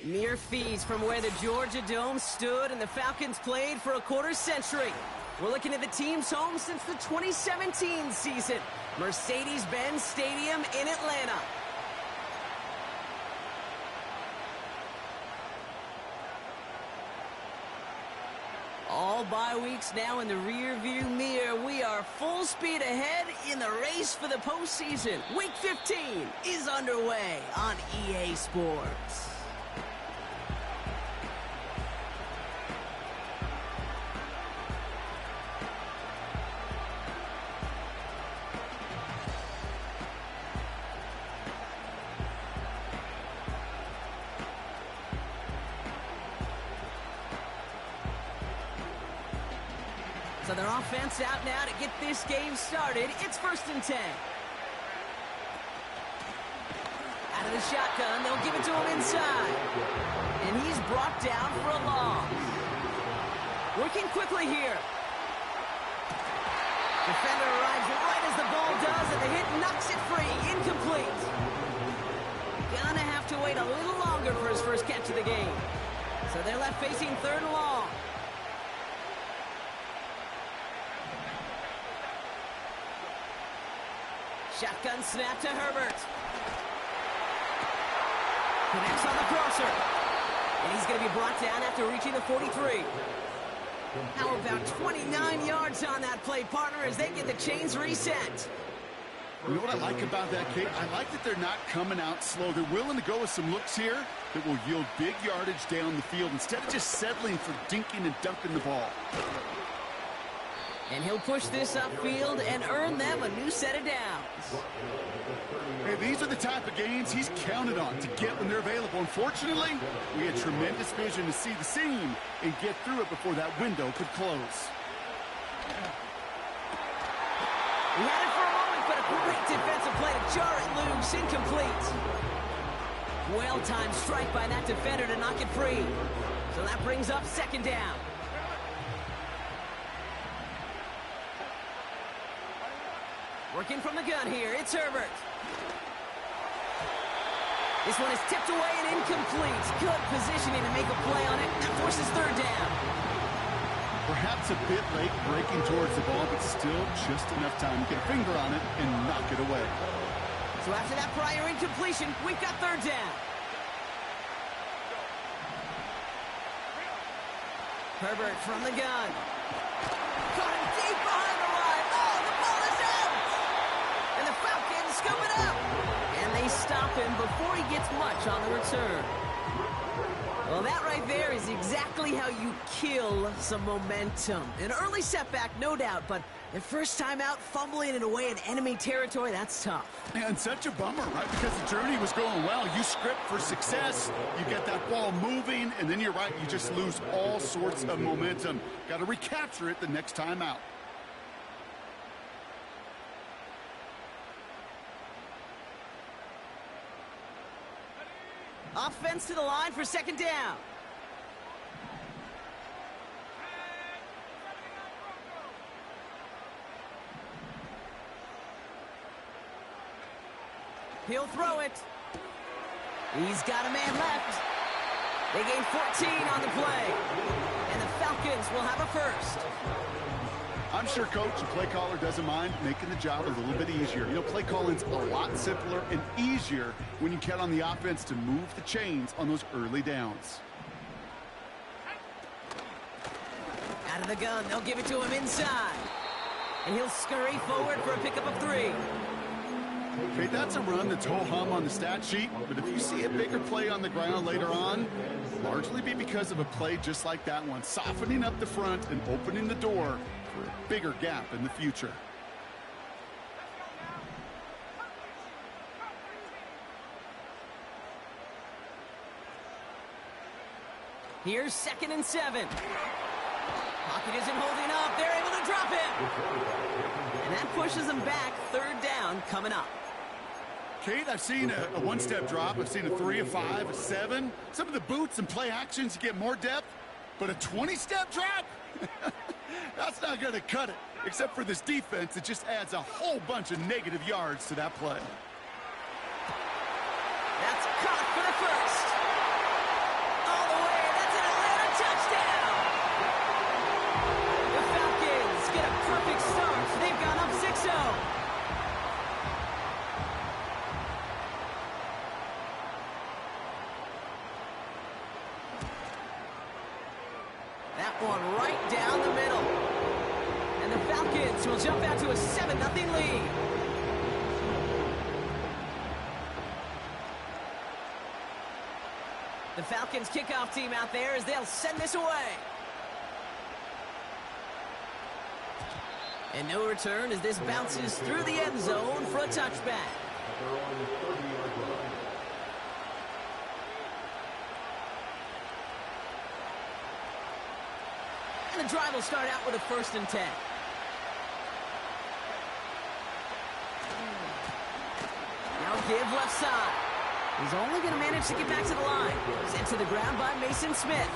Mere feet from where the Georgia Dome stood and the Falcons played for a quarter century. We're looking at the team's home since the 2017 season. Mercedes-Benz Stadium in Atlanta. All bye weeks now in the rear-view mirror. We are full speed ahead in the race for the postseason. Week 15 is underway on EA Sports. So their offense out now to get this game started. It's 1st and 10. Out of the shotgun, they'll give it to him inside. And he's brought down for a loss. Working quickly here. Defender arrives right as the ball does, and the hit knocks it free. Incomplete. Gonna have to wait a little longer for his first catch of the game. So they're left facing 3rd and long. Shotgun snap to Herbert. Connects on the crosser. And he's going to be brought down after reaching the 43. How about 29 yards on that play, partner, as they get the chains reset. You know what I like about that, Kate? I like that they're not coming out slow. They're willing to go with some looks here that will yield big yardage down the field instead of just settling for dinking and dunking the ball. And he'll push this upfield and earn them a new set of downs. Hey, these are the type of games he's counted on to get when they're available. Unfortunately, we had tremendous vision to see the seam and get through it before that window could close. He had it for a moment, but a great defensive play to jar it loose. Incomplete. Well-timed strike by that defender to knock it free. So that brings up 2nd down. Working from the gun here, it's Herbert. This one is tipped away and incomplete. Good positioning to make a play on it. That forces 3rd down. Perhaps a bit late breaking towards the ball, but still just enough time to get a finger on it and knock it away. So after that prior incompletion, we've got 3rd down. Herbert from the gun. Caught him deep behind the line. Oh, the ball is out! And the Falcons scoop it up. And they stop him before he gets much on the return. Well, that right there is exactly how you kill some momentum. An early setback, no doubt, but the first time out, fumbling it away in enemy territory, that's tough. And such a bummer, right? Because the journey was going well. You script for success, you get that ball moving, and then you're right, you just lose all sorts of momentum. Got to recapture it the next time out. Offense to the line for 2nd down. He'll throw it. He's got a man left. They gain 14 on the play. And the Falcons will have a first. I'm sure Coach and play caller doesn't mind making the job a little bit easier. You know, play calling's a lot simpler and easier when you count on the offense to move the chains on those early downs. Out of the gun, they'll give it to him inside. And he'll scurry forward for a pickup of 3. Okay, that's a run that's ho-hum on the stat sheet, but if you see a bigger play on the ground later on, largely be because of a play just like that one, softening up the front and opening the door for a bigger gap in the future. Here's 2nd and 7. Pocket isn't holding up. They're able to drop it. And that pushes them back. 3rd down coming up. Kate, I've seen a one-step drop. I've seen a 3, a 5, a 7. Some of the boots and play actions, you get more depth. But a 20-step drop? That's not going to cut it. Except for this defense, it just adds a whole bunch of negative yards to that play. That's caught for the first. so. That one right down the middle. And the Falcons will jump out to a 7-0 lead. The Falcons kickoff team out there as they'll send this away. And no return as this bounces through the end zone for a touchback. And the drive will start out with a 1st and 10. Now give left side. He's only going to manage to get back to the line. Sent to the ground by Mason Smith.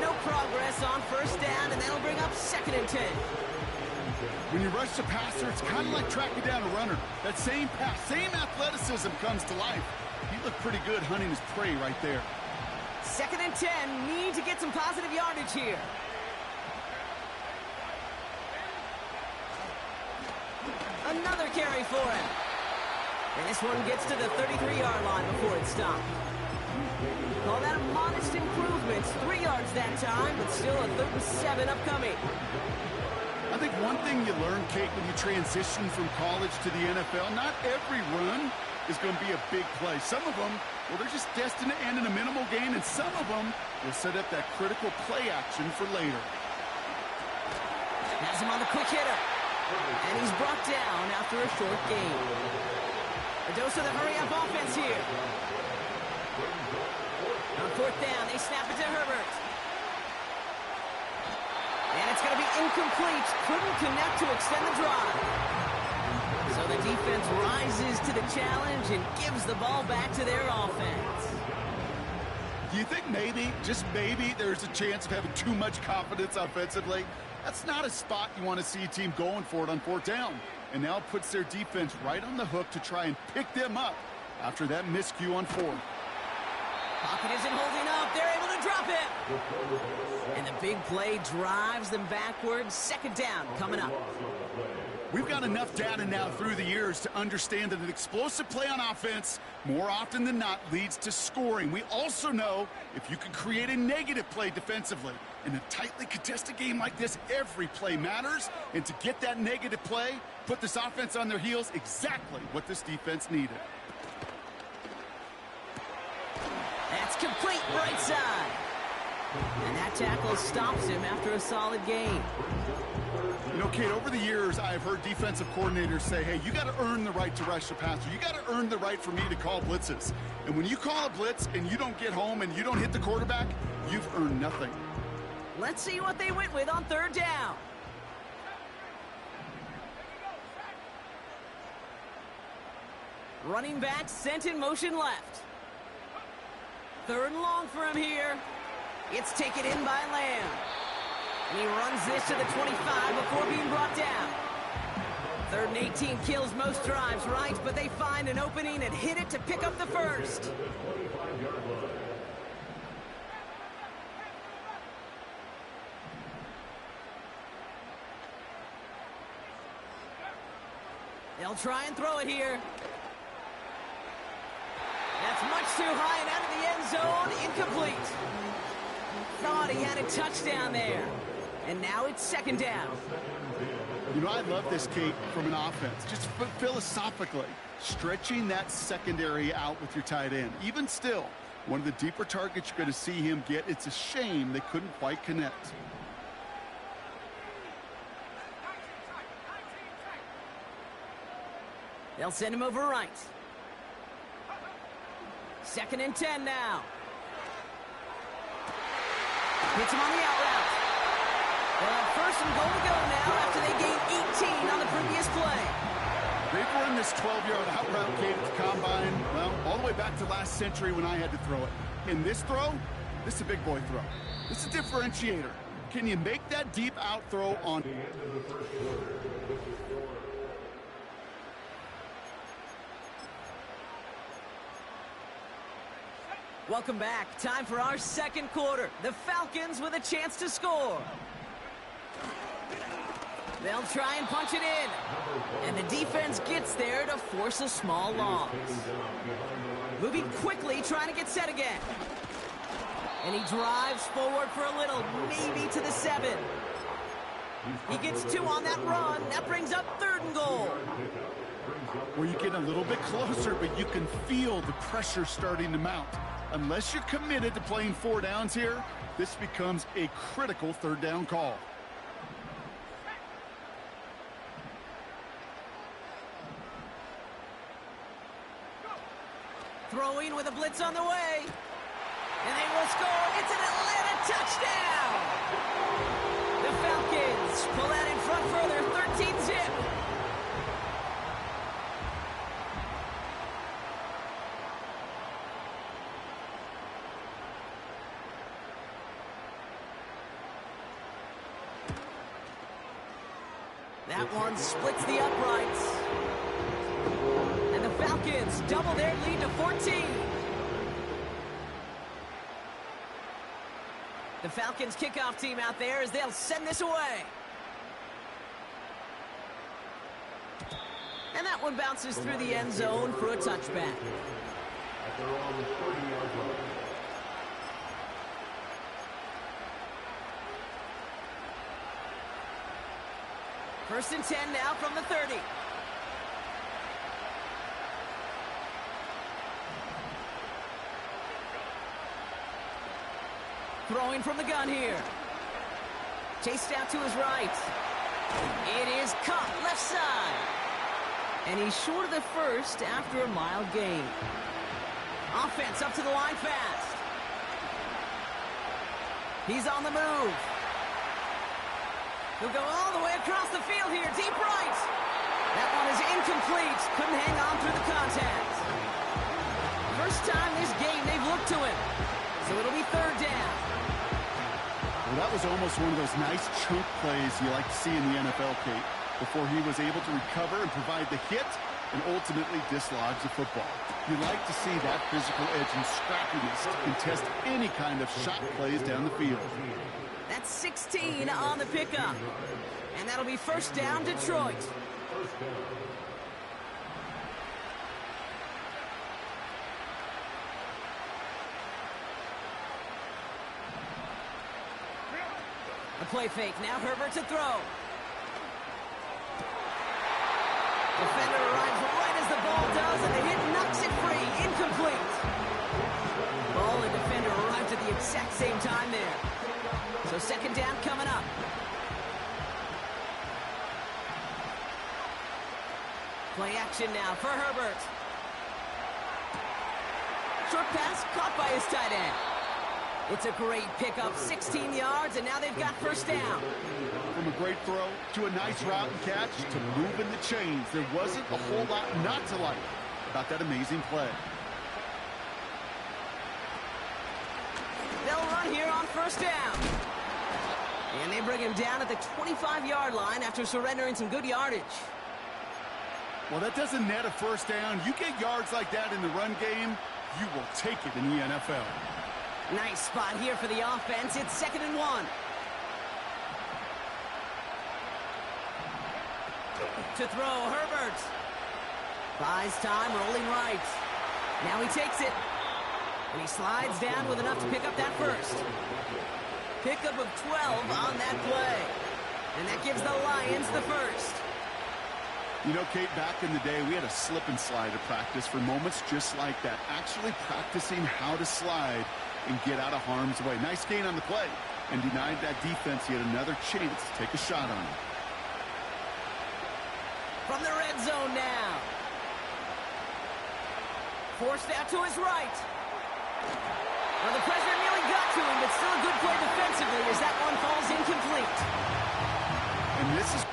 No progress on 1st down, and that'll bring up 2nd and 10. When you rush the passer, it's kind of like tracking down a runner. That same pass, same athleticism comes to life. He looked pretty good hunting his prey right there. 2nd and 10, need to get some positive yardage here. Another carry for him. And this one gets to the 33-yard line before it stopped. Call that a modest improvement. 3 yards that time, but still a 3rd and 7 upcoming. I think one thing you learn, Kate, when you transition from college to the NFL, not every run is going to be a big play. Some of them, well, they're just destined to end in a minimal gain, and some of them will set up that critical play action for later. Has him on the quick hitter. And he's brought down after a short gain. A dose of the hurry-up offense here. On 4th down, they snap it to Herbert. And it's going to be incomplete. Couldn't connect to extend the drive. So the defense rises to the challenge and gives the ball back to their offense. Do you think maybe, just maybe, there's a chance of having too much confidence offensively? That's not a spot you want to see a team going for it on 4th down. And now it puts their defense right on the hook to try and pick them up after that miscue on 4th. Pocket isn't holding up. They're able to drop it. And the big play drives them backwards. 2nd down coming up. We've got enough data now through the years to understand that an explosive play on offense more often than not leads to scoring. We also know if you can create a negative play defensively. In a tightly contested game like this, every play matters. And to get that negative play, put this offense on their heels, exactly what this defense needed. That's complete right side. And that tackle stops him after a solid gain. You know, Kate, over the years, I've heard defensive coordinators say, hey, you got to earn the right to rush the passer. You got to earn the right for me to call blitzes. And when you call a blitz and you don't get home and you don't hit the quarterback, you've earned nothing. Let's see what they went with on 3rd down. Running back sent in motion left. 3rd and long for him here. It's taken in by Lamb. And he runs this to the 25 before being brought down. 3rd and 18 kills most drives, right? But they find an opening and hit it to pick up the 1st. They'll try and throw it here. That's much too high and out of the end zone. Incomplete. Thought he had a touchdown there. And now it's 2nd down. You know, I love this, Kate, from an offense. Just philosophically, stretching that secondary out with your tight end. Even still, one of the deeper targets you're going to see him get. It's a shame they couldn't quite connect. They'll send him over right. 2nd and 10 now. Hits him on the out route. They'll have 1st and goal to go now after they gained 18 on the previous play. They've run this 12-yard out route, Kate, at the combine, well, all the way back to last century when I had to throw it. In this throw, this is a big boy throw. This is a differentiator. Can you make that deep out throw on... Welcome back. Time for our 2nd quarter. The Falcons with a chance to score. They'll try and punch it in. And the defense gets there to force a small loss. Moving quickly, trying to get set again. And he drives forward for a little, maybe to the 7. He gets 2 on that run. That brings up 3rd and goal. Well, you get a little bit closer, but you can feel the pressure starting to mount. Unless you're committed to playing 4 downs here, this becomes a critical 3rd down call. Throwing with a blitz on the way. And they will score. It's an Atlanta touchdown. The Falcons pull out in front further, 13-zip. That one splits the uprights. And the Falcons double their lead to 14. The Falcons kickoff team out there as they'll send this away. And that one bounces through the end zone for a touchback. First and 10 now from the 30. Throwing from the gun here. Chased out to his right. It is caught left side. And he's short of the first after a mile gain. Offense up to the line fast. He's on the move. He'll go all the way across the field here, deep right. That one is incomplete. Couldn't hang on through the contact. First time this game they've looked to him. So it'll be 3rd down. Well, that was almost one of those nice chunk plays you like to see in the NFL, Kate, before he was able to recover and provide the hit and ultimately dislodge the football. You like to see that physical edge and scrappiness to contest any kind of shot plays down the field. That's 16 on the pickup. And that'll be 1st down, Detroit. A play fake. Now Herbert to throw. Defender arrives right as the ball does, and the hit knocks it free. Incomplete. Ball and defender arrived at the exact same time there. So 2nd down coming up. Play action now for Herbert. Short pass caught by his tight end. It's a great pickup, 16 yards, and now they've got 1st down. From a great throw to a nice route and catch to moving the chains, there wasn't a whole lot not to like about that amazing play. They'll run here on 1st down. And they bring him down at the 25-yard line after surrendering some good yardage. Well, that doesn't net a 1st down. You get yards like that in the run game, you will take it in the NFL. Nice spot here for the offense. It's 2nd and 1. To throw, Herbert. Buys time, rolling right. Now he takes it. And he slides down with enough to pick up that 1st. Pickup of 12 on that play. And that gives the Lions the 1st. You know, Kate, back in the day, we had a slip and slide at practice for moments just like that. Actually practicing how to slide and get out of harm's way. Nice gain on the play and denied that defense yet another chance to take a shot on it. From the red zone now. Forced out to his right. Well, the pressure nearly got to him, but still a good play defensively as that one falls incomplete. And this is...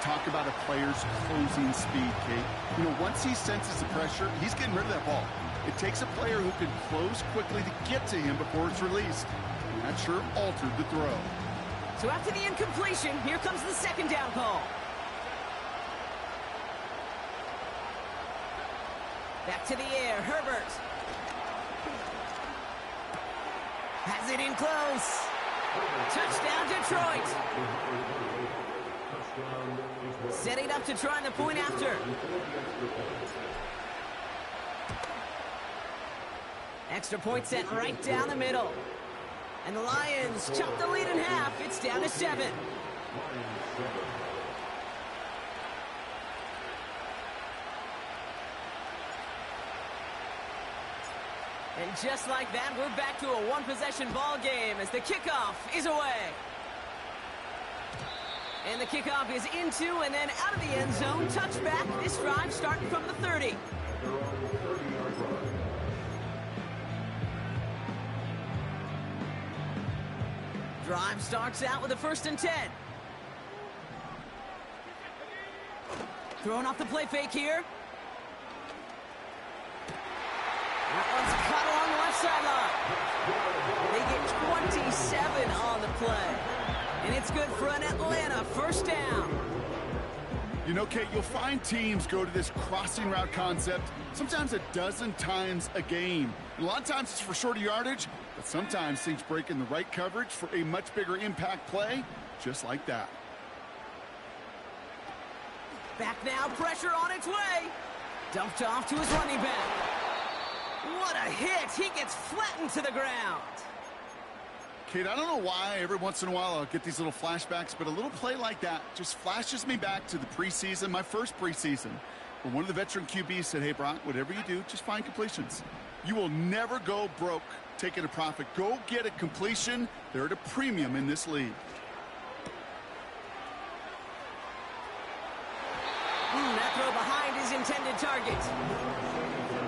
Talk about a player's closing speed, Kate. You know, once he senses the pressure, he's getting rid of that ball. It takes a player who can close quickly to get to him before it's released. And that sure altered the throw. So after the incompletion, here comes the second down call. Back to the air, Herbert. Has it in close. Touchdown, Detroit. Setting up to try the point after. Extra point set right down the middle. And the Lions chop the lead in half. It's down to 7. And just like that, we're back to a one-possession ball game as the kickoff is away. And the kickoff is into and then out of the end zone. Touchback. This drive starting from the 30. Drive starts out with a 1st and 10. Throwing off the play fake here. That one's caught along the left sideline. They get 27 on the play. And it's good for an Atlanta 1st down. You know, Kate, you'll find teams go to this crossing route concept sometimes a dozen times a game. And a lot of times it's for shorter yardage, but sometimes things break in the right coverage for a much bigger impact play, just like that. Back now, pressure on its way. Dumped off to his running back. What a hit. He gets flattened to the ground. Kate, I don't know why every once in a while I'll get these little flashbacks, but a little play like that just flashes me back to the preseason, my first preseason, where one of the veteran QBs said, hey, Brock, whatever you do, just find completions. You will never go broke taking a profit. Go get a completion. They're at a premium in this league. That throw behind his intended target.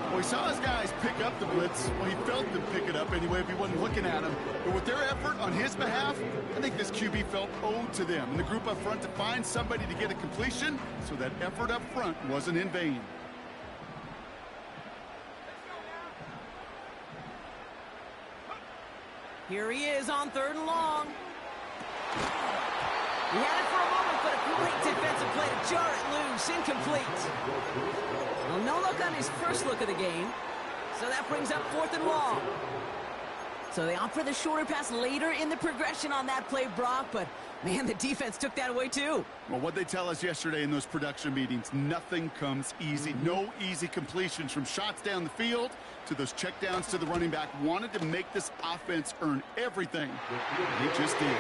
Well, he saw his guys pick up the blitz. Well, he felt them pick it up anyway if he wasn't looking at him. But with their effort on his behalf, I think this QB felt owed to them and the group up front to find somebody to get a completion, so that effort up front wasn't in vain. Here he is on 3rd and long. He had it for a moment, but a great defensive play to jar it loose. Incomplete. Well, no look on his first look of the game. So that brings up 4th and long. So they opt for the shorter pass later in the progression on that play, Brock. But, man, the defense took that away, too. Well, what they tell us yesterday in those production meetings, nothing comes easy. No easy completions from shots down the field to those checkdowns to the running back. Wanted to make this offense earn everything. They just did.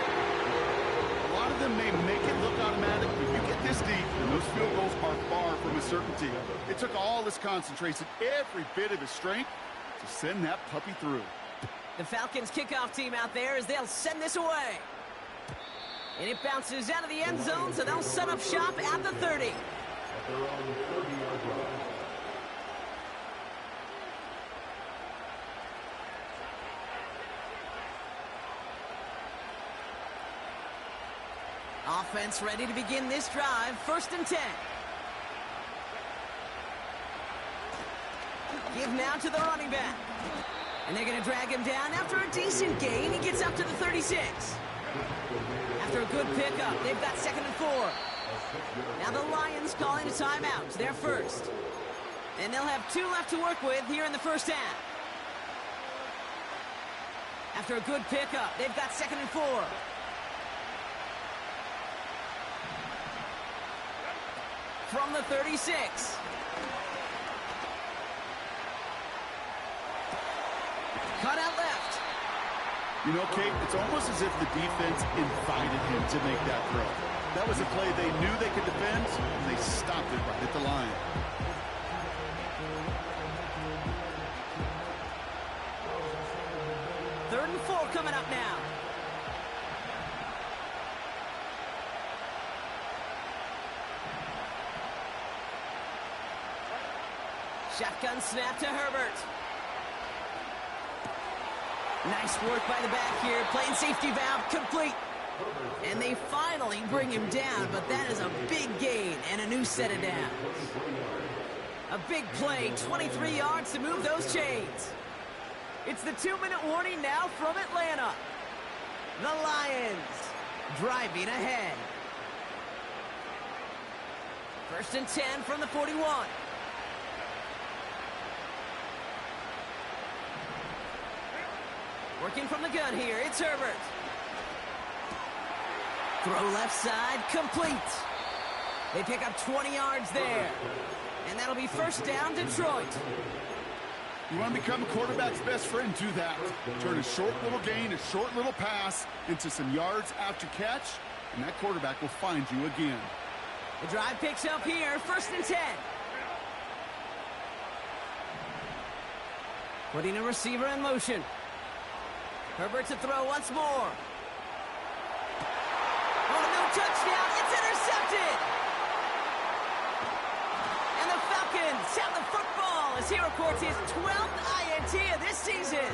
A lot of them may make it look automatic, but you get this deep, and those field goals are far from a certainty. It took all his concentration, every bit of his strength, to send that puppy through. The Falcons kickoff team out there as they'll send this away. And it bounces out of the end zone, so they'll set up shop at the 30. Offense ready to begin this drive. 1st and 10. Give now to the running back. And they're going to drag him down after a decent gain. He gets up to the 36. After a good pickup, they've got 2nd and 4. Now the Lions calling a timeout. They're first. And they'll have 2 left to work with here in the 1st half. After a good pickup, they've got 2nd and 4. From the 36. Cut out left. You know, Kate, it's almost as if the defense invited him to make that throw. That was a play they knew they could defend, and they stopped it right at the line. Third and 4 coming up now. Shotgun snap to Herbert. Nice work by the back here. Playing safety valve complete. And they finally bring him down, but that is a big gain and a new set of downs. A big play, 23 yards to move those chains. It's the 2-minute warning now from Atlanta. The Lions driving ahead. 1st and 10 from the 41. Working from the gun here, it's Herbert. Throw left side, complete. They pick up 20 yards there. And that'll be 1st down, Detroit. You want to become a quarterback's best friend, do that. Turn a short little gain, a short little pass into some yards after catch, and that quarterback will find you again. The drive picks up here, 1st and 10. Putting a receiver in motion. Herbert to throw once more. Oh, no touchdown. It's intercepted. And the Falcons have the football as he records his 12th INT of this season.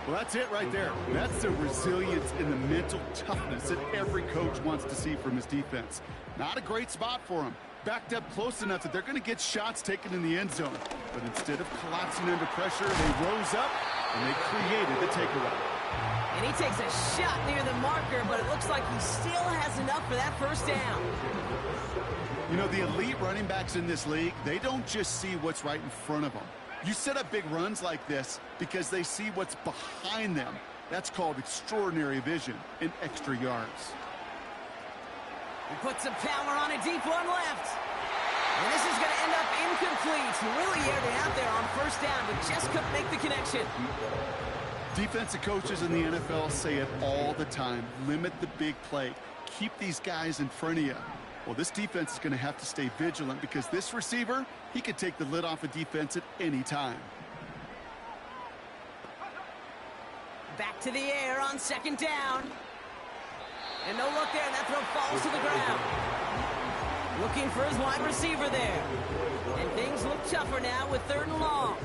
Well, that's it right there. That's the resilience and the mental toughness that every coach wants to see from his defense. Not a great spot for him. Backed up close enough that they're going to get shots taken in the end zone. But instead of collapsing under pressure, they rose up and they created the takeaway. And he takes a shot near the marker, but it looks like he still has enough for that 1st down. You know, the elite running backs in this league, they don't just see what's right in front of them. You set up big runs like this because they see what's behind them. That's called extraordinary vision and extra yards. He puts some power on a deep one left. And this is going to end up incomplete. Really aired it out there on 1st down, but just couldn't make the connection. Defensive coaches in the NFL say it all the time. Limit the big play. Keep these guys in front of you. Well, this defense is going to have to stay vigilant because this receiver, he could take the lid off a defense at any time. Back to the air on 2nd down. And no look there, and that throw falls to the ground. Looking for his wide receiver there. And things look tougher now with 3rd and long.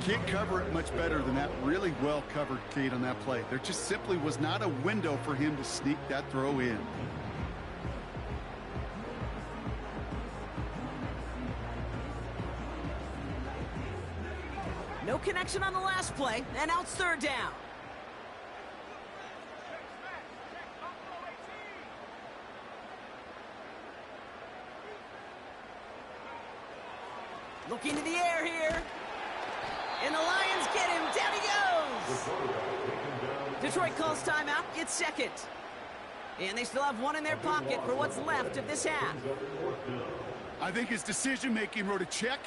Can't cover it much better than that really well covered Kate on that play. There just simply was not a window for him to sneak that throw in. No connection on the last play, and now it's 3rd down. Looking to the air here. And the Lions get him. Down he goes. Detroit calls timeout. It's 2nd. And they still have one in their pocket for what's left of this half. I think his decision-making wrote a check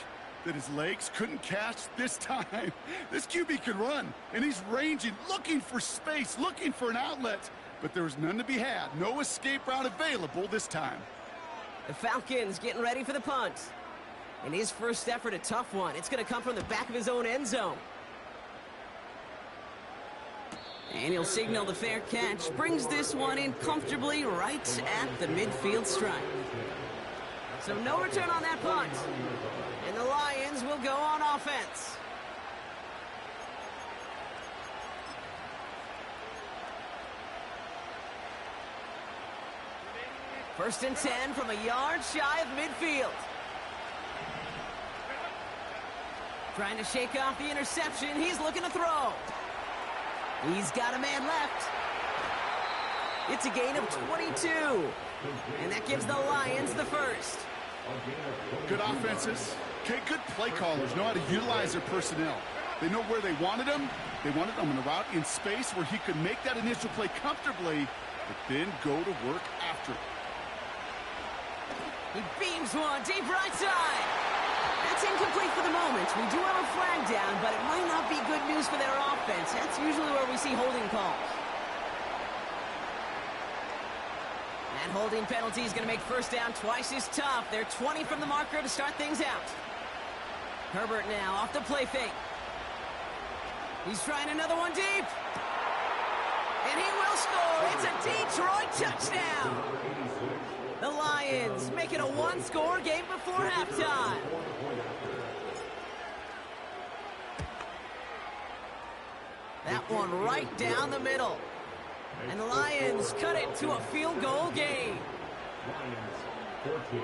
that his legs couldn't catch this time. This QB can run, and he's ranging, looking for space, looking for an outlet. But there was none to be had. No escape route available this time. The Falcons getting ready for the punt. And his first effort, a tough one. It's going to come from the back of his own end zone. And he'll signal the fair catch. Brings this one in comfortably right at the midfield stripe. So no return on that punt. And the Lions will go on offense. First and 10 from a yard shy of midfield. Trying to shake off the interception. He's looking to throw. He's got a man left. It's a gain of 22. And that gives the Lions the first. Good offenses. Okay, good play callers know how to utilize their personnel. They know where they wanted him. They wanted him in a route in space where he could make that initial play comfortably, but then go to work after it. He beams one deep right side. That's incomplete for the moment. We do have a flag down, but it might not be good news for their offense. That's usually where we see holding calls. That holding penalty is going to make 1st down twice as tough. They're 20 from the marker to start things out. Herbert now off the play fake. He's trying another one deep. And he will score. It's a Detroit touchdown. The Lions make it a one-score game before halftime. That one right down the middle. And the Lions cut it to a field goal game. Lions 14.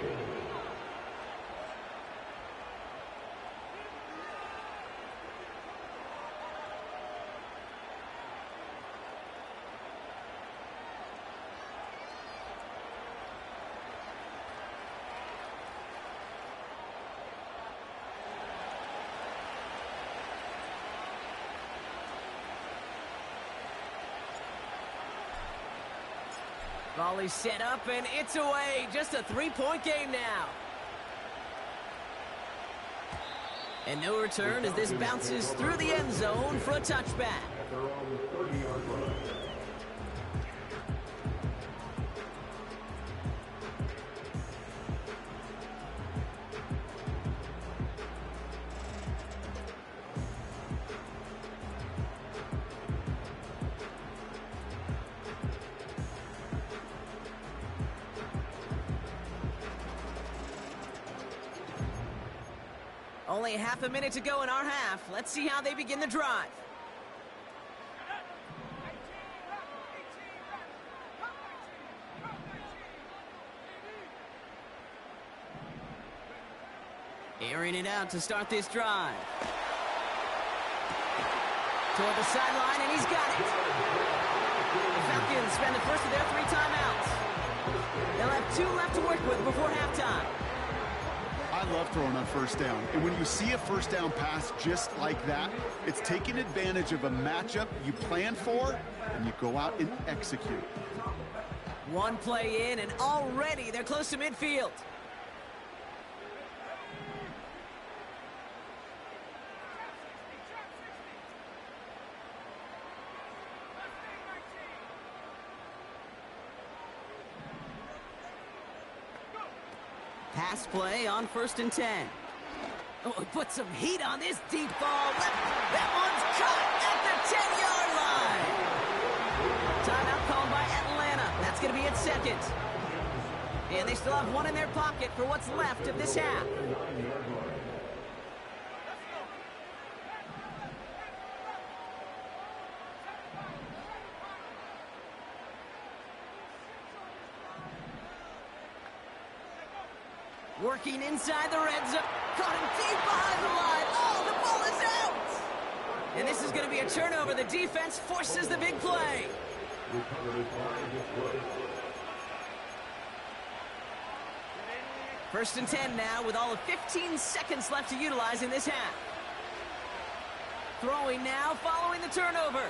Volley set up, and it's away. Just a three-point game now. And no return as this bounces through the end zone for a touchback. At their own 30-yard line. Only half a minute to go in our half. Let's see how they begin the drive. Airing it out to start this drive. Toward the sideline, and he's got it. The Falcons spend the first of their 3 timeouts. They'll have 2 left to work with before halftime. I love throwing on first down. And when you see a first down pass just like that, it's taking advantage of a matchup you plan for, and you go out and execute. One play in, and already they're close to midfield. Pass play on 1st and 10. Oh, put some heat on this deep ball. That one's caught at the 10-yard line. Timeout called by Atlanta. That's going to be its second. And they still have one in their pocket for what's left of this half. Working inside the red zone. Caught him deep behind the line. Oh, the ball is out! And this is going to be a turnover. The defense forces the big play. First and 10 now with all of 15 seconds left to utilize in this half. Throwing now following the turnover.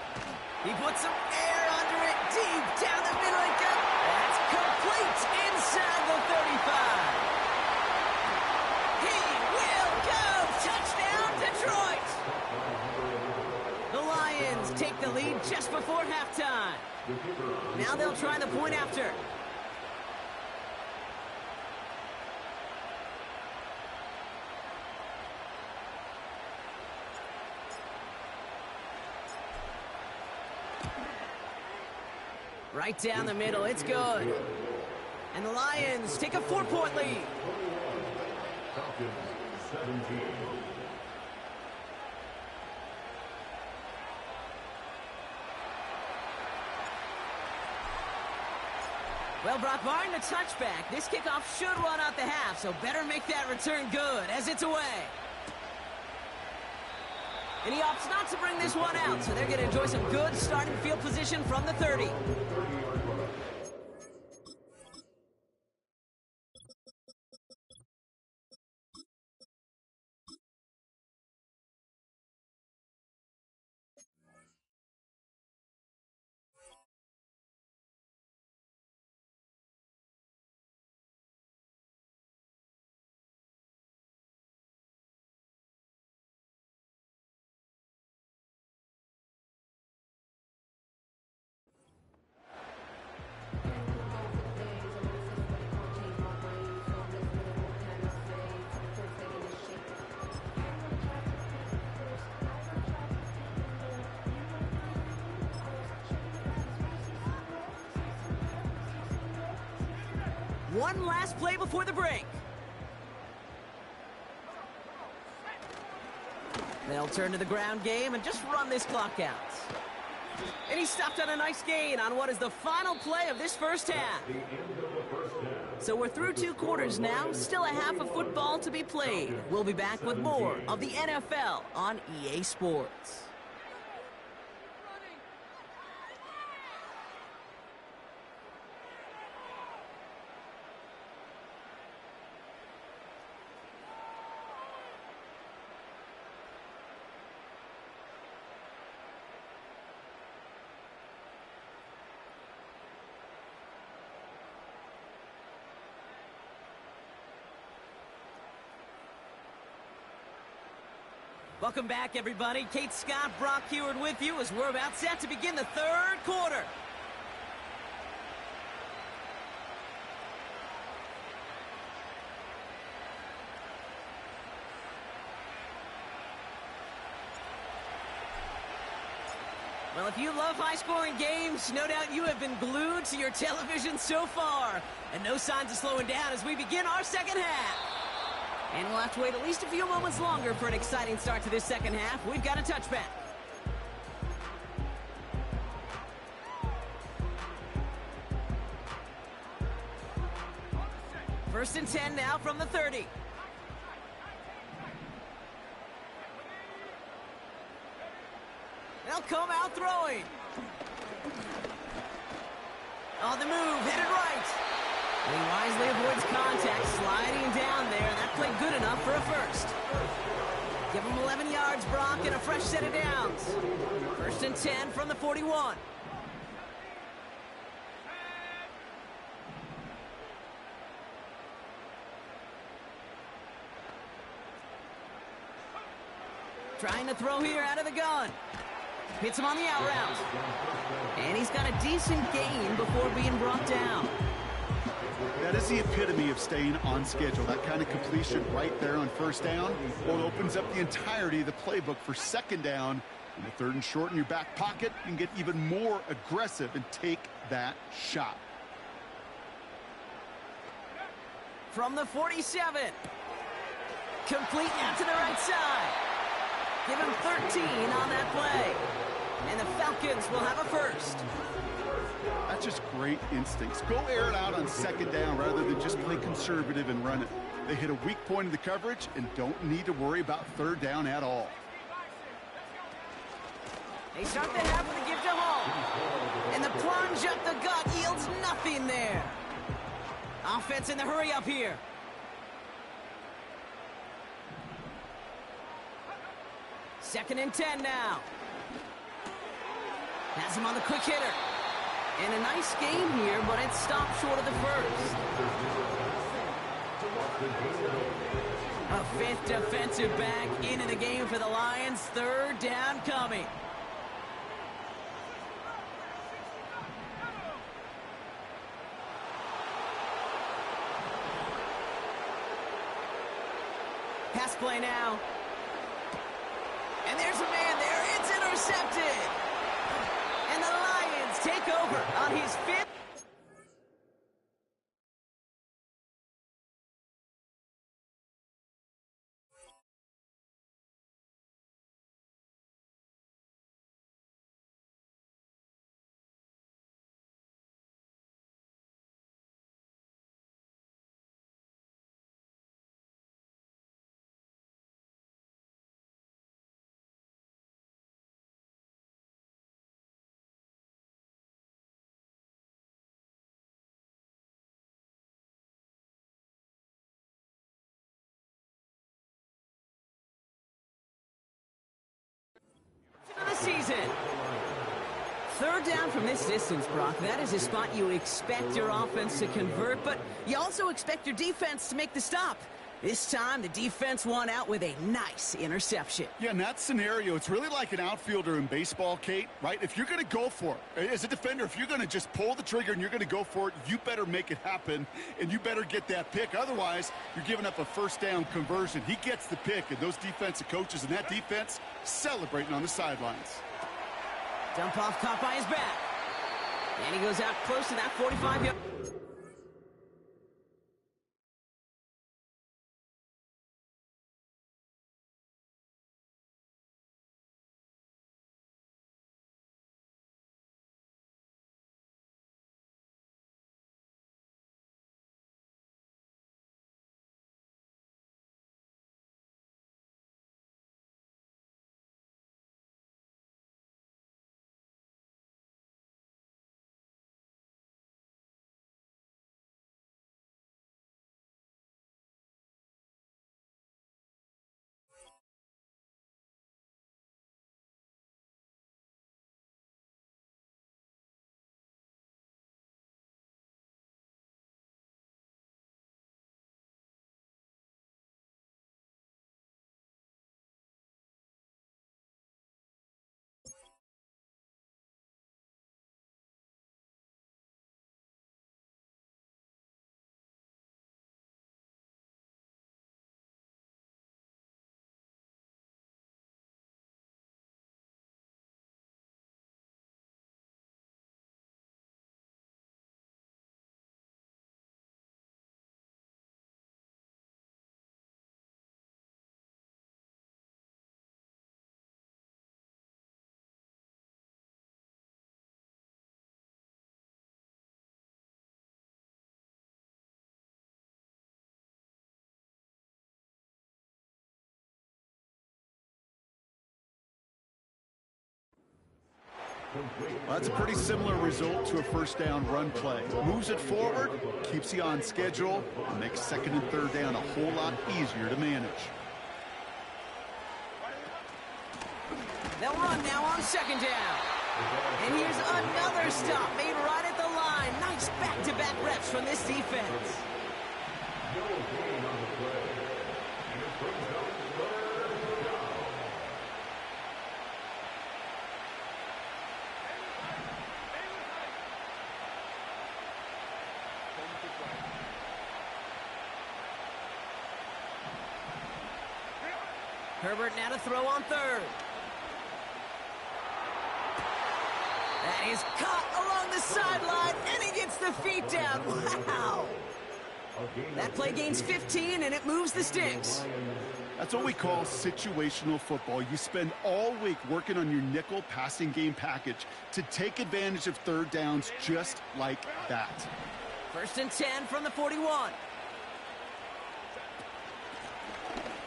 He puts some air under it deep down the middle it goes. That's complete inside the 35. Touchdown, Detroit! The Lions take the lead just before halftime. Now they'll try the point after. Right down the middle, it's good. And the Lions take a 4-point lead. Falcons 17. Well, Brock, barring the touchback, this kickoff should run out the half, so better make that return good as it's away. And he opts not to bring this one out, so they're going to enjoy some good starting field position from the 30. One last play before the break. They'll turn to the ground game and just run this clock out. And he stopped on a nice gain on what is the final play of this first half. So we're through 2 quarters now, still a half of football to be played. We'll be back with more of the NFL on EA Sports. Welcome back, everybody. Kate Scott, Brock Heward with you as we're about set to begin the 3rd quarter. Well, if you love high-scoring games, no doubt you have been glued to your television so far. And no signs of slowing down as we begin our second half. And we'll have to wait at least a few moments longer for an exciting start to this second half. We've got a touchback. First and 10 now from the 30. They'll come out throwing. On the move, hit it right. And he wisely avoids contact, sliding down there, and that played good enough for a first. Give him 11 yards, Brock, and a fresh set of downs. First and 10 from the 41. Trying to throw here out of the gun. Hits him on the out route. And he's got a decent gain before being brought down. That is the epitome of staying on schedule. That kind of completion right there on first down. Well, it opens up the entirety of the playbook for second down. In the 3rd and short in your back pocket, you can get even more aggressive and take that shot. From the 47. Complete out to the right side. Give him 13 on that play. And the Falcons will have a first. That's just great instincts. Go air it out on second down rather than just play conservative and run it. They hit a weak point in the coverage and don't need to worry about 3rd down at all. They start the half with a give to home. And the plunge up the gut yields nothing there. Offense in the hurry up here. Second and 10 now. Has him on the quick hitter. And a nice game here, but it stopped short of the first. A 5th defensive back into the game for the Lions. 3rd down coming. Pass play now. And there's a man there. It's intercepted. And the Lions take over on his 5th. Of the season. 3rd down from this distance, Brock. That is a spot you expect your offense to convert, but you also expect your defense to make the stop. This time, the defense won out with a nice interception. Yeah, in that scenario, it's really like an outfielder in baseball, Kate, right? If you're going to go for it, as a defender, if you're going to just pull the trigger and you're going to go for it, you better make it happen, and you better get that pick. Otherwise, you're giving up a first down conversion. He gets the pick, and those defensive coaches and that defense celebrating on the sidelines. Dump off caught by his back. And he goes out close to that 45-yard. Well, that's a pretty similar result to a first down run play. Moves it forward, keeps you on schedule, and makes second and third down a whole lot easier to manage. They'll run now on second down. And here's another stop made right at the line. Nice back-to-back reps from this defense. No gain on the play. And it brings up third down. Herbert now to throw on third. That is caught along the sideline, and he gets the feet down. Wow! That play gains 15, and it moves the sticks. That's what we call situational football. You spend all week working on your nickel passing game package to take advantage of third downs just like that. First and 10 from the 41.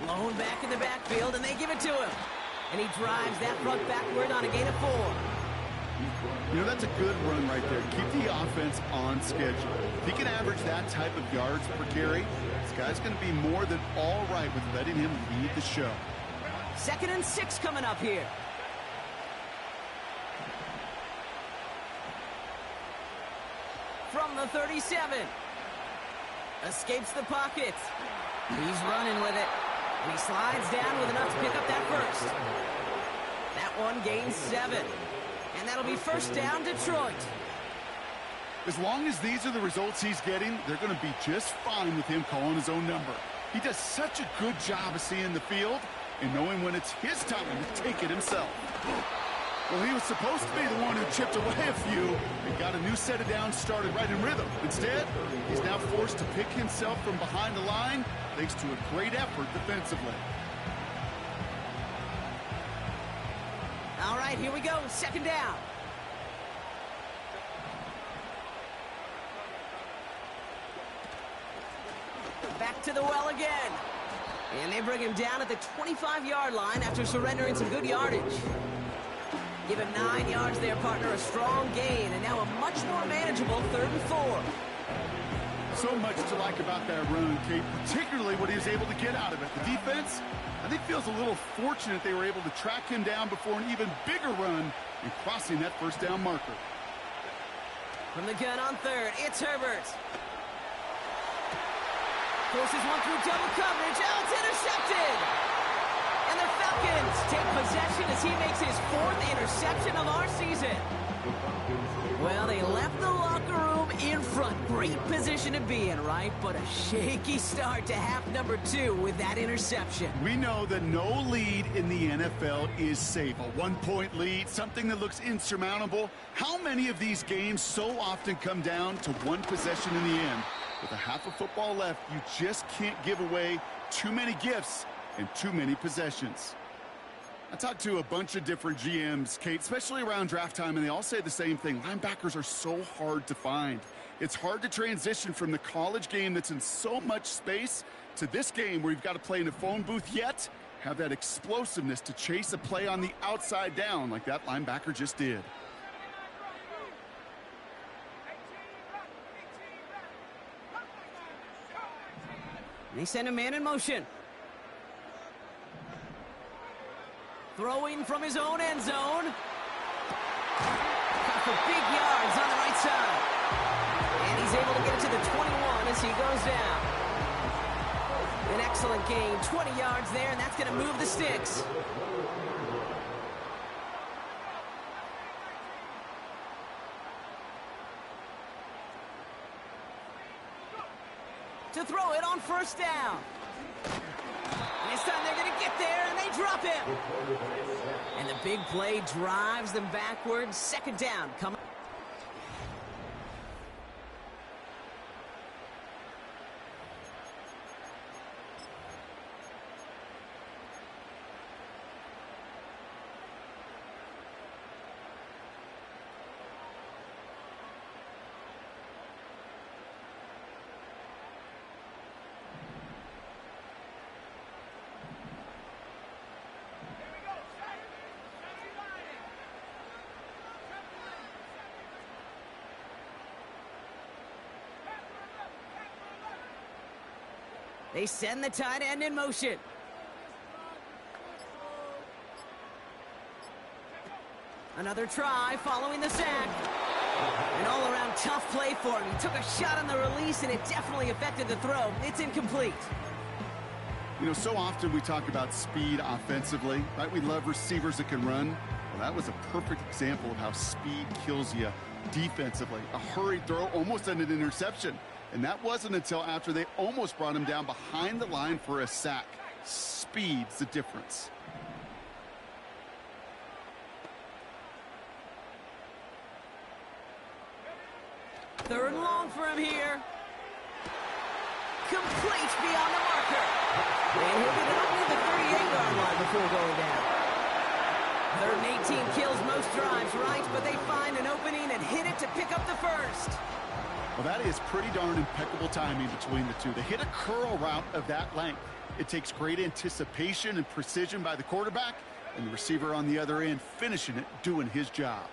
Blown back in the backfield, and they give it to him. And he drives that front backward on a gain of 4. You know, that's a good run right there. Keep the offense on schedule. If he can average that type of yards per carry, this guy's going to be more than all right with letting him lead the show. Second and 6 coming up here. From the 37. Escapes the pocket. He's running with it. And he slides down with enough to pick up that first. That one gains 7. And that'll be first down, Detroit. As long as these are the results he's getting, they're going to be just fine with him calling his own number. He does such a good job of seeing the field and knowing when it's his time to take it himself. Well, he was supposed to be the one who chipped away a few and got a new set of downs started right in rhythm. Instead, he's now forced to pick himself from behind the line thanks to a great effort defensively. All right, here we go. Second down. Back to the well again. And they bring him down at the 25-yard line after surrendering some good yardage. Give him 9 yards there, partner. A strong gain, and now a much more manageable 3rd and 4. So much to like about that run, Kate, particularly what he was able to get out of it. The defense, I think, feels a little fortunate they were able to track him down before an even bigger run and crossing that first down marker. From the gun on third, it's Herbert. Forces one through double coverage. Oh, it's intercepted! And the Falcons take possession as he makes his 4th interception of our season. Well, they left the locker room in front. Great position to be in, right? But a shaky start to half number 2 with that interception. We know that no lead in the NFL is safe. A 1-point lead, something that looks insurmountable. How many of these games so often come down to one possession in the end? With a half of football left, you just can't give away too many gifts and too many possessions. I talked to a bunch of different GMs, Kate, especially around draft time, and they all say the same thing. Linebackers are so hard to find. It's hard to transition from the college game that's in so much space to this game where you've got to play in a phone booth, yet have that explosiveness to chase a play on the outside down like that linebacker just did. They send a man in motion. Throwing from his own end zone. Got for big yards on the right side. And he's able to get it to the 21 as he goes down. An excellent gain, 20 yards there, and that's going to move the sticks. To throw it on first down. And this time they're going to get there, and they drop him. And the big play drives them backwards. Second down coming. They send the tight end in motion. Another try following the sack. An all-around tough play for him. He took a shot on the release, and it definitely affected the throw. It's incomplete. You know, so often we talk about speed offensively, right? We love receivers that can run. Well, that was a perfect example of how speed kills you defensively. A hurried throw, almost an interception. And that wasn't until after they almost brought him down behind the line for a sack. Speed's the difference. Third and long for him here. Complete beyond the marker. And he'll get it up near the 38-yard line before going down. Third and 18 kills most drives, right? But they find an opening and hit it to pick up the first. Well, that is pretty darn impeccable timing between the two. They hit a curl route of that length. It takes great anticipation and precision by the quarterback, and the receiver on the other end finishing it, doing his job.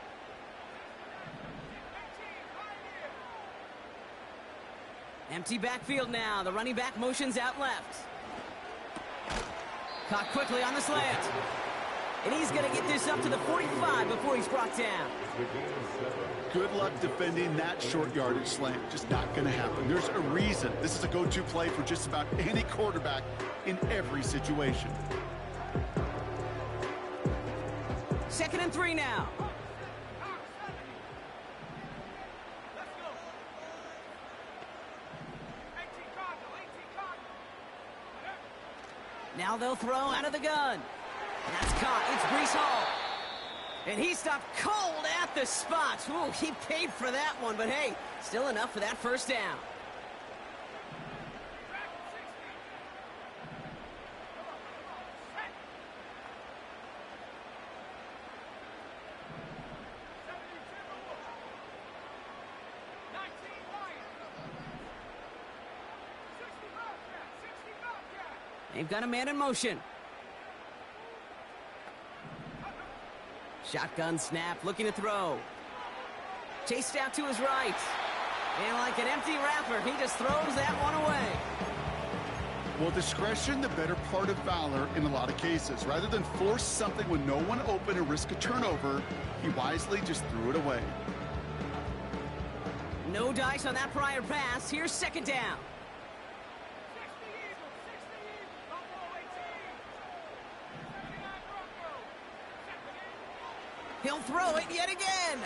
Empty backfield now. The running back motions out left. Caught quickly on the slant. And he's going to get this up to the 45 before he's brought down. Good luck defending that short yardage slant. Just not going to happen. There's a reason. This is a go-to play for just about any quarterback in every situation. 2nd and 3 now. Now they'll throw out of the gun. And that's caught. It's Breece Hall. And he stopped cold at the spot. Ooh, he paid for that one, but hey, still enough for that first down. They've got a man in motion. Shotgun snap, looking to throw. Chased out to his right. And like an empty wrapper, he just throws that one away. Well, discretion, the better part of valor in a lot of cases. Rather than force something when no one open and risk a turnover, he wisely just threw it away. No dice on that prior pass. Here's 2nd down. He'll throw it yet again.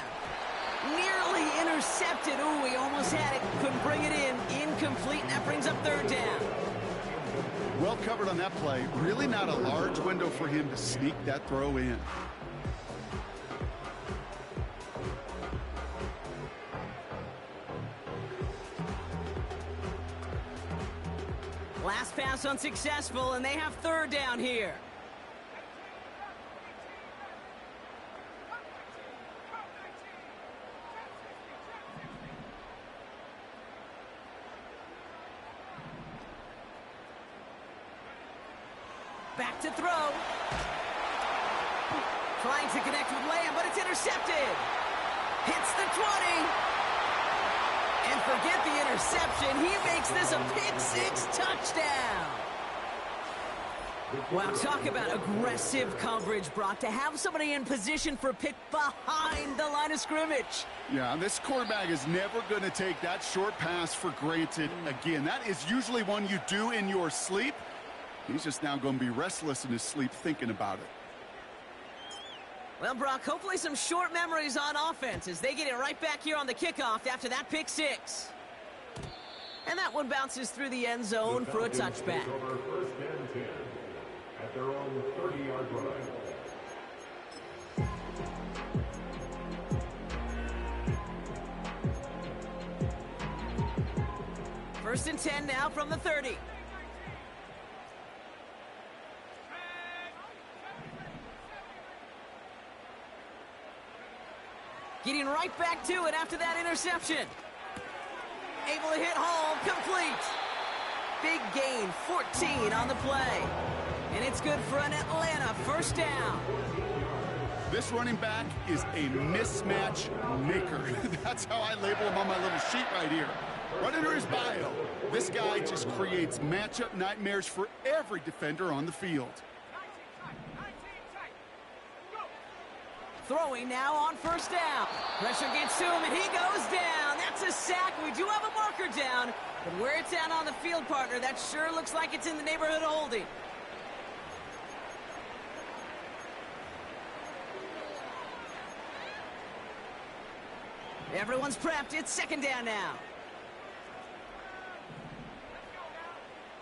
Nearly intercepted. Ooh, he almost had it. Couldn't bring it in. Incomplete, and that brings up 3rd down. Well covered on that play. Really not a large window for him to sneak that throw in. Last pass unsuccessful, and they have 3rd down here. Back to throw. Trying to connect with Lamb, but it's intercepted. Hits the 20. And forget the interception. He makes this a pick-6 touchdown. Wow, talk about aggressive coverage, Brock. To have somebody in position for a pick behind the line of scrimmage. Yeah, this quarterback is never going to take that short pass for granted again. That is usually one you do in your sleep. He's just now going to be restless in his sleep thinking about it. Well, Brock, hopefully some short memories on offense as they get it right back here on the kickoff after that pick-6. And that one bounces through the end zone for a touchback. 1st and 10 at their own 30-yard line. First and 10 now from the 30. Getting right back to it after that interception. Able to hit Hall, complete. Big gain, 14 on the play. And it's good for an Atlanta 1st down. This running back is a mismatch maker. That's how I label him on my little sheet right here. Right under his bio, this guy just creates matchup nightmares for every defender on the field. Throwing now on first down. Pressure gets to him, and he goes down. That's a sack. We do have a marker down, but where it's at on the field, partner, that sure looks like it's in the neighborhood of holding. Everyone's prepped. It's second down now.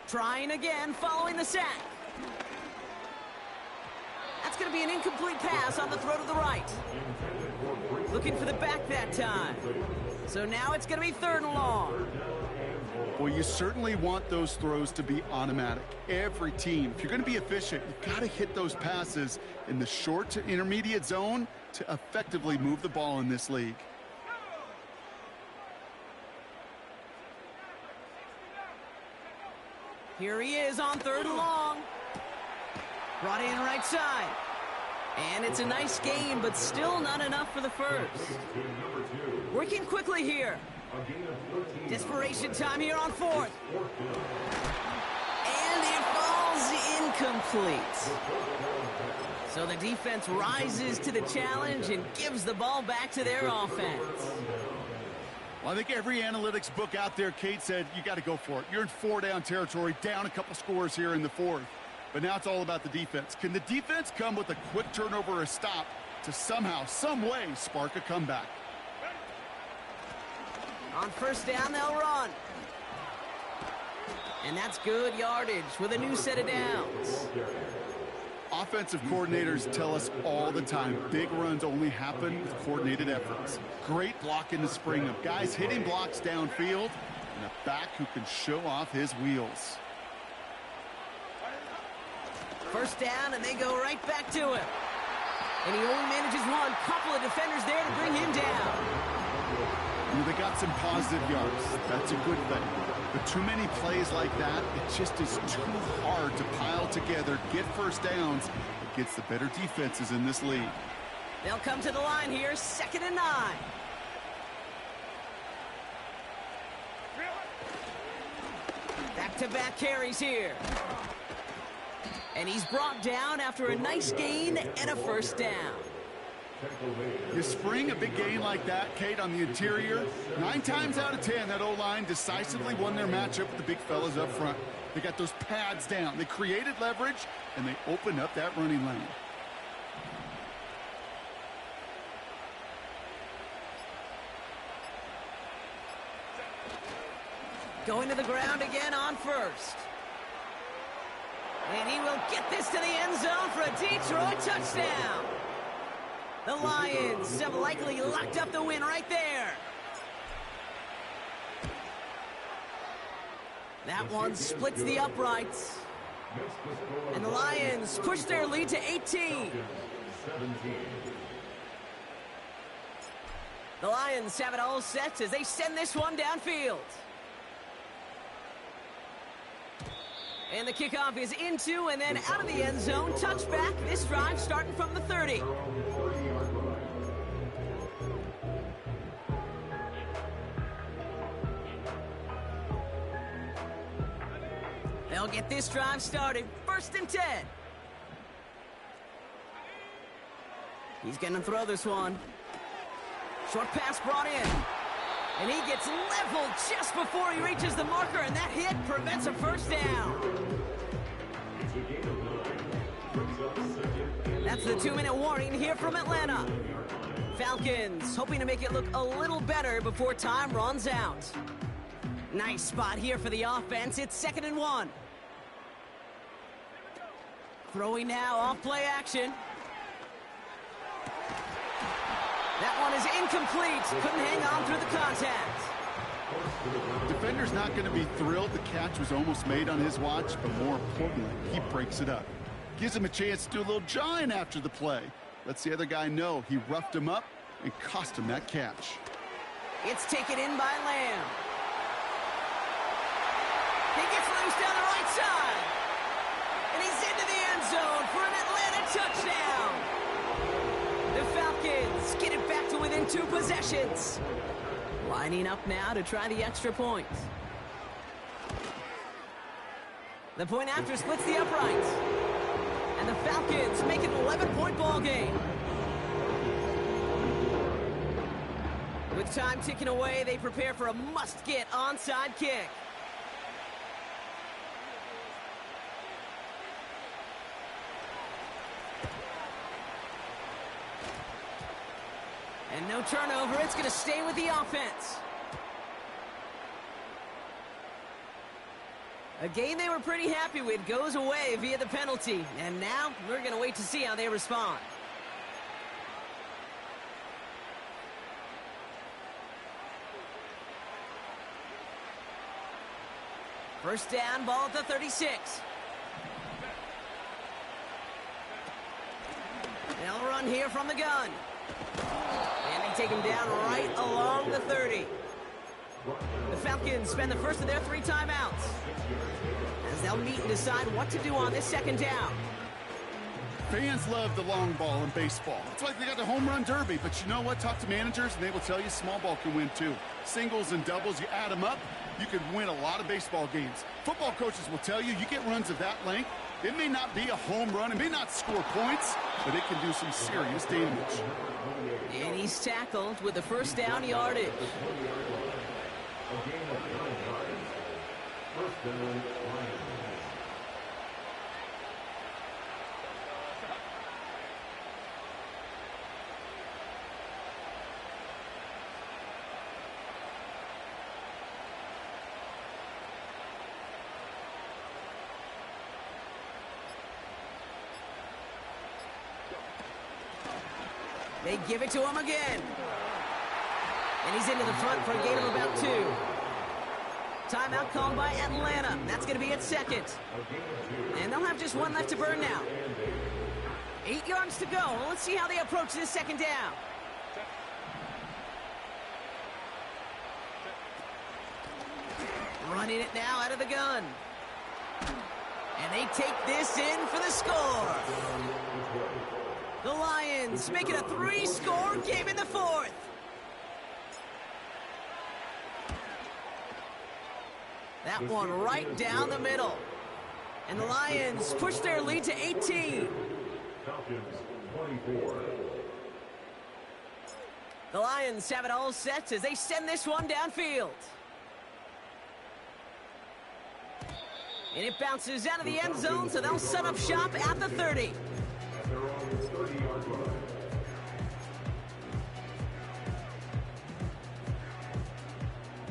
Trying again, following the sack. That's going to be an incomplete pass on the throw to the right. Looking for the back that time. So now it's going to be third and long. Well, you certainly want those throws to be automatic. Every team, if you're going to be efficient, you've got to hit those passes in the short to intermediate zone to effectively move the ball in this league. Here he is on third and long. Brought in right side. And it's a nice gain, but still not enough for the first. Working quickly here. Desperation time here on fourth. And it falls incomplete. So the defense rises to the challenge and gives the ball back to their offense. Well, I think every analytics book out there, Kate, said you got to go for it. You're in four-down territory, down a couple scores here in the fourth. But now it's all about the defense. Can the defense come with a quick turnover or a stop to somehow, some way, spark a comeback? On first down, they'll run. And that's good yardage with a new set of downs. Offensive coordinators tell us all the time, big runs only happen with coordinated efforts. Great block in the spring of guys hitting blocks downfield and a back who can show off his wheels. First down, and they go right back to him. And he only manages one. Couple of defenders there to bring him down. They got some positive yards. That's a good thing. But too many plays like that, it just is too hard to pile together, get first downs against the better defenses in this league. They'll come to the line here, 2nd and 9. Back-to-back carries here. And he's brought down after a nice gain and a first down. You spring a big gain like that, Kate, on the interior, 9 times out of 10, that O-line decisively won their matchup with the big fellas up front. They got those pads down. They created leverage, and they opened up that running lane. Going to the ground again on first. And he will get this to the end zone for a Detroit touchdown. The Lions have likely locked up the win right there. That one splits the uprights. And the Lions push their lead to 18. The Lions have it all set as they send this one downfield. And the kickoff is into and then out of the end zone. Touchback. This drive starting from the 30. They'll get this drive started. 1st and 10. He's going to throw this one. Short pass brought in. And he gets leveled just before he reaches the marker, and that hit prevents a first down. That's the 2-minute warning here from Atlanta. Falcons hoping to make it look a little better before time runs out. Nice spot here for the offense. It's 2nd and 1. Throwing now off play action. That one is incomplete. Couldn't hang on through the contact. Defender's not going to be thrilled the catch was almost made on his watch, but more importantly, he breaks it up. Gives him a chance to do a little jawing after the play. Lets the other guy know he roughed him up and cost him that catch. It's taken in by Lamb. He gets loose down the right side. And he's into the end zone for an Atlanta touchdown. The Falcons get it back to within 2 possessions. Lining up now to try the extra point. The point after splits the uprights. And the Falcons make it an 11-point ball game. With time ticking away, they prepare for a must-get onside kick. And no turnover, it's going to stay with the offense. A game they were pretty happy with goes away via the penalty. And now we're going to wait to see how they respond. First down, ball at the 36. They'll run here from the gun. And they take him down right along the 30. The Falcons spend the first of their 3 timeouts as they'll meet and decide what to do on this second down. Fans love the long ball in baseball. It's like they got the home run derby, but you know what? Talk to managers and they will tell you small ball can win too. Singles and doubles, you add them up, you could win a lot of baseball games. Football coaches will tell you get runs of that length. It may not be a home run, it may not score points, but it can do some serious damage. And he's tackled with the first down yardage. They give it to him again. And he's into the front for a gain of about 2. Timeout called by Atlanta. That's going to be at second. And they'll have just 1 left to burn now. 8 yards to go. Well, let's see how they approach this second down. Running it now out of the gun. And they take this in for the score. The Lions make it a 3-score game in the 4th. That one right down the middle. And the Lions push their lead to 18. Falcons 24. The Lions have it all set as they send this one downfield. And it bounces out of the end zone, so they'll set up shop at the 30. At their own 30-yard line.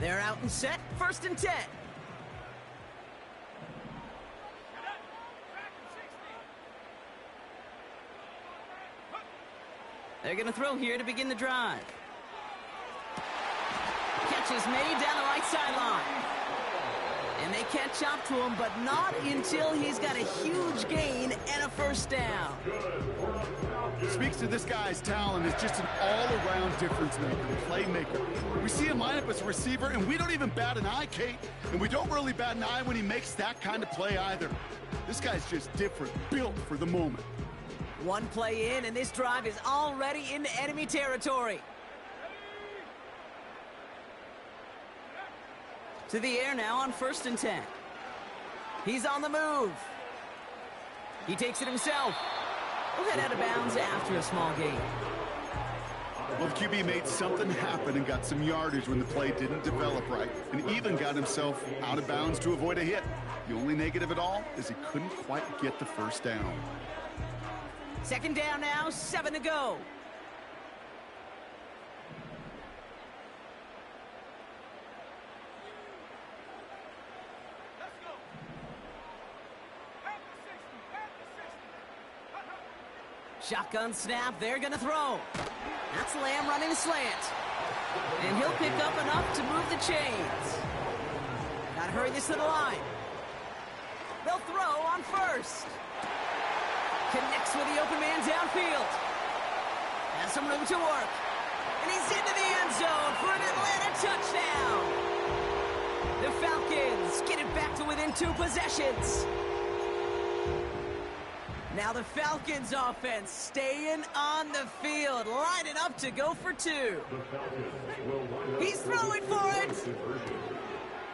They're out and set, 1st and 10. They're going to throw here to begin the drive. Catch is made down the right sideline. And they catch up to him, but not until he's got a huge gain and a first down. Speaks to this guy's talent as just an all-around difference maker, playmaker. We see him line up as a receiver, and we don't even bat an eye, Kate. And we don't really bat an eye when he makes that kind of play either. This guy's just different, built for the moment. 1 play in, and this drive is already into enemy territory. To the air now on 1st and 10. He's on the move. He takes it himself. We'll head out of bounds after a small gain. Well, the QB made something happen and got some yardage when the play didn't develop right, and even got himself out of bounds to avoid a hit. The only negative at all is he couldn't quite get the first down. Second down now, 7 to go. Shotgun snap, they're going to throw. That's Lamb running a slant. And he'll pick up enough to move the chains. Got to hurry this to the line. They'll throw on 1st. Connects with the open man downfield. Has some room to work. And he's into the end zone for an Atlanta touchdown. The Falcons get it back to within 2 possessions. Now the Falcons offense staying on the field, lining up to go for two. He's throwing for it.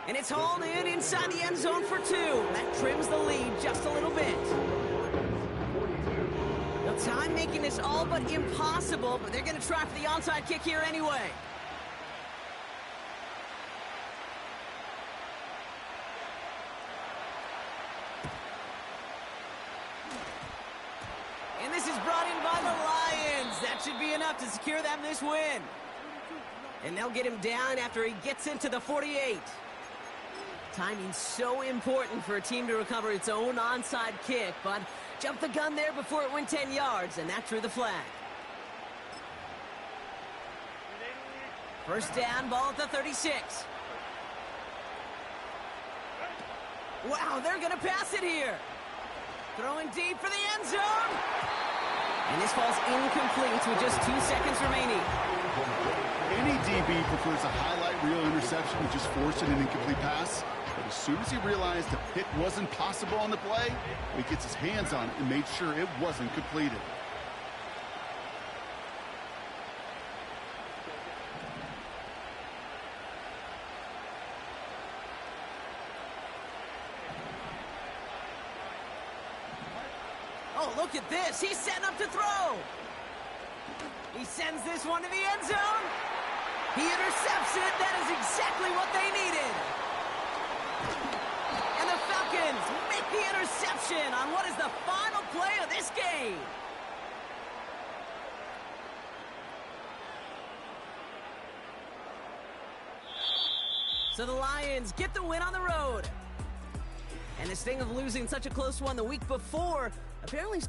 And it's hauled in inside the end zone for two. That trims the lead just a little bit. No time making this all but impossible, but they're going to try for the onside kick here anyway. And this is brought in by the Lions. That should be enough to secure them this win. And they'll get him down after he gets into the 48. Timing's so important for a team to recover its own onside kick, but jumped the gun there before it went 10 yards, and that drew the flag. First down, ball at the 36. Wow, they're going to pass it here. Throwing deep for the end zone. And this falls incomplete with just 2 seconds remaining. Any DB prefers a highlight reel interception to just forcing an incomplete pass. But as soon as he realized the hit wasn't possible on the play, he gets his hands on it and made sure it wasn't completed. Oh, look at this. He's setting up to throw. He sends this one to the end zone. He intercepts it. That is exactly what they needed. And the Falcons make the interception on what is the final play of this game. So the Lions get the win on the road. And this thing of losing such a close one the week before apparently